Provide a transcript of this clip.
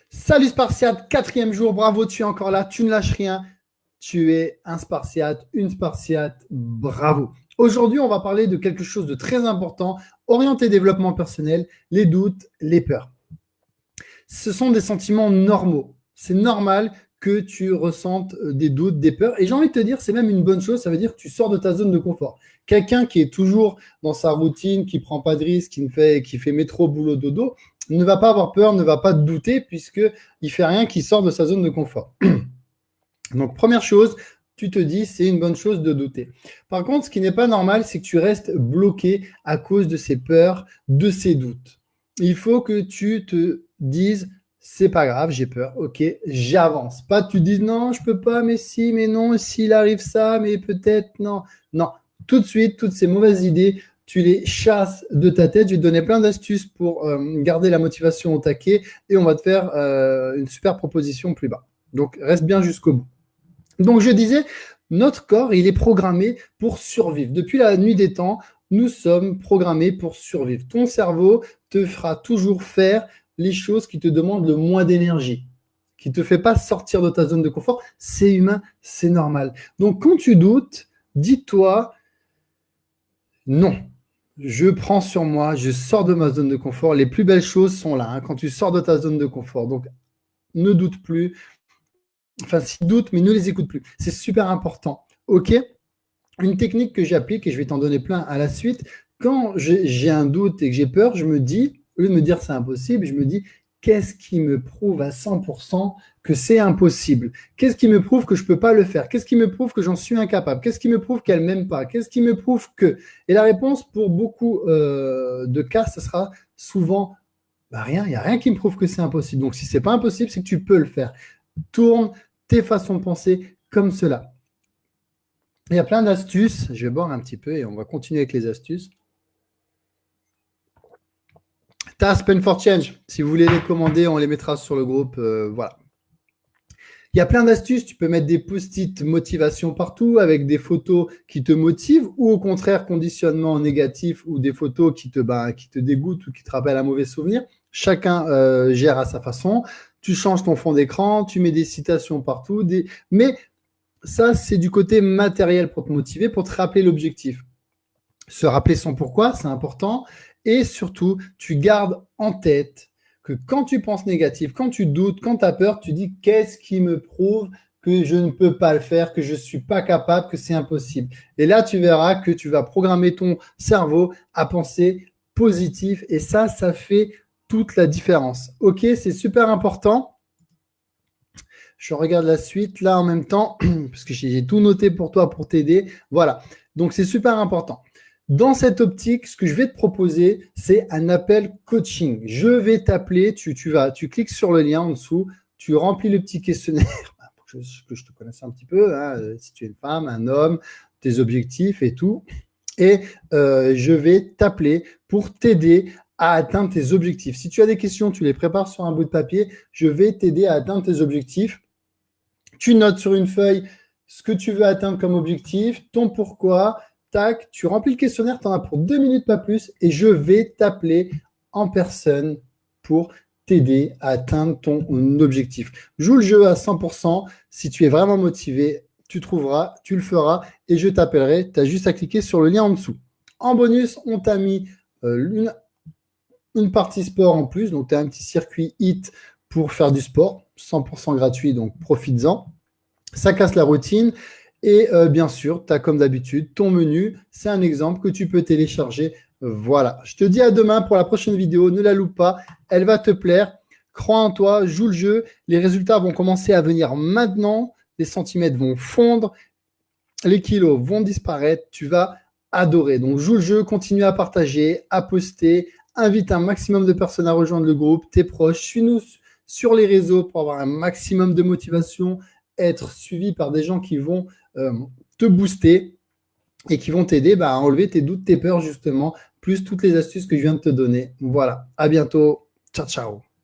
Salut Spartiate, quatrième jour, bravo, tu es encore là, tu ne lâches rien, tu es un Spartiate, une Spartiate, bravo. Aujourd'hui, on va parler de quelque chose de très important, orienté développement personnel, les doutes, les peurs. Ce sont des sentiments normaux. C'est normal que tu ressentes des doutes, des peurs. Et j'ai envie de te dire, c'est même une bonne chose, ça veut dire que tu sors de ta zone de confort. Quelqu'un qui est toujours dans sa routine, qui ne prend pas de risques, qui fait métro, boulot, dodo, ne va pas avoir peur, ne va pas douter, puisqu'il ne fait rien qui sort de sa zone de confort. Donc, première chose, tu te dis, c'est une bonne chose de douter. Par contre, ce qui n'est pas normal, c'est que tu restes bloqué à cause de ces peurs, de ces doutes. Il faut que tu te dises, c'est pas grave, j'ai peur, ok, j'avance. Pas que tu dises, non, je peux pas, mais si, mais non, s'il arrive ça, mais peut-être, non. Non, tout de suite, toutes ces mauvaises idées, tu les chasses de ta tête. Je vais te donner plein d'astuces pour garder la motivation au taquet et on va te faire une super proposition plus bas. Donc, reste bien jusqu'au bout. Donc, je disais, notre corps, il est programmé pour survivre. Depuis la nuit des temps, nous sommes programmés pour survivre. Ton cerveau te fera toujours faire les choses qui te demandent le moins d'énergie, qui ne te fait pas sortir de ta zone de confort. C'est humain, c'est normal. Donc, quand tu doutes, dis-toi, non, je prends sur moi, je sors de ma zone de confort. Les plus belles choses sont là, quand tu sors de ta zone de confort. Donc, ne doute plus. Enfin, s'ils doutent, mais ne les écoute plus. C'est super important. OK? Une technique que j'applique, et je vais t'en donner plein à la suite, quand j'ai un doute et que j'ai peur, je me dis, au lieu de me dire c'est impossible, je me dis, qu'est-ce qui me prouve à 100% que c'est impossible? Qu'est-ce qui me prouve que je ne peux pas le faire? Qu'est-ce qui me prouve que j'en suis incapable? Qu'est-ce qui me prouve qu'elle ne m'aime pas? Qu'est-ce qui me prouve que… Et la réponse, pour beaucoup de cas, ce sera souvent, rien, il n'y a rien qui me prouve que c'est impossible. Donc, si ce n'est pas impossible, c'est que tu peux le faire. Tourne tes façons de penser comme cela. Il y a plein d'astuces. Je vais boire un petit peu et on va continuer avec les astuces. Task Pen for Change. Si vous voulez les commander, on les mettra sur le groupe. Voilà. Il y a plein d'astuces. Tu peux mettre des post-it motivation partout avec des photos qui te motivent ou au contraire conditionnement négatif ou des photos qui te dégoûtent ou qui te rappellent un mauvais souvenir. Chacun gère à sa façon. Tu changes ton fond d'écran, tu mets des citations partout. Mais ça, c'est du côté matériel pour te motiver, pour te rappeler l'objectif. Se rappeler son pourquoi, c'est important. Et surtout, tu gardes en tête que quand tu penses négatif, quand tu doutes, quand tu as peur, tu dis qu'est-ce qui me prouve que je ne peux pas le faire, que je ne suis pas capable, que c'est impossible. Et là, tu verras que tu vas programmer ton cerveau à penser positif. Et ça fait toute la différence. OK, c'est super important. Je regarde la suite là en même temps, parce que j'ai tout noté pour toi, pour t'aider. Voilà, donc c'est super important. Dans cette optique, ce que je vais te proposer, c'est un appel coaching. Je vais t'appeler, tu cliques sur le lien en dessous, tu remplis le petit questionnaire pour que je te connaisse un petit peu, hein, si tu es une femme, un homme, tes objectifs et tout. Et je vais t'appeler pour t'aider à atteindre tes objectifs. Si tu as des questions, tu les prépares sur un bout de papier. Je vais t'aider à atteindre tes objectifs. Tu notes sur une feuille ce que tu veux atteindre comme objectif, ton pourquoi, tac, tu remplis le questionnaire, tu en as pour 2 minutes, pas plus, et je vais t'appeler en personne pour t'aider à atteindre ton objectif. Joue le jeu à 100%. Si tu es vraiment motivé, tu trouveras, tu le feras, et je t'appellerai. Tu as juste à cliquer sur le lien en dessous. En bonus, on t'a mis une partie sport en plus, donc tu as un petit circuit HIIT pour faire du sport, 100% gratuit, donc profites-en. Ça casse la routine et bien sûr, tu as comme d'habitude ton menu. C'est un exemple que tu peux télécharger. Voilà, je te dis à demain pour la prochaine vidéo. Ne la loupe pas, elle va te plaire. Crois en toi, joue le jeu. Les résultats vont commencer à venir maintenant. Les centimètres vont fondre, les kilos vont disparaître. Tu vas adorer. Donc, joue le jeu, continue à partager, à poster. Invite un maximum de personnes à rejoindre le groupe, tes proches. Suis-nous sur les réseaux pour avoir un maximum de motivation, être suivi par des gens qui vont te booster et qui vont t'aider à enlever tes doutes, tes peurs justement, plus toutes les astuces que je viens de te donner. Voilà, à bientôt. Ciao, ciao.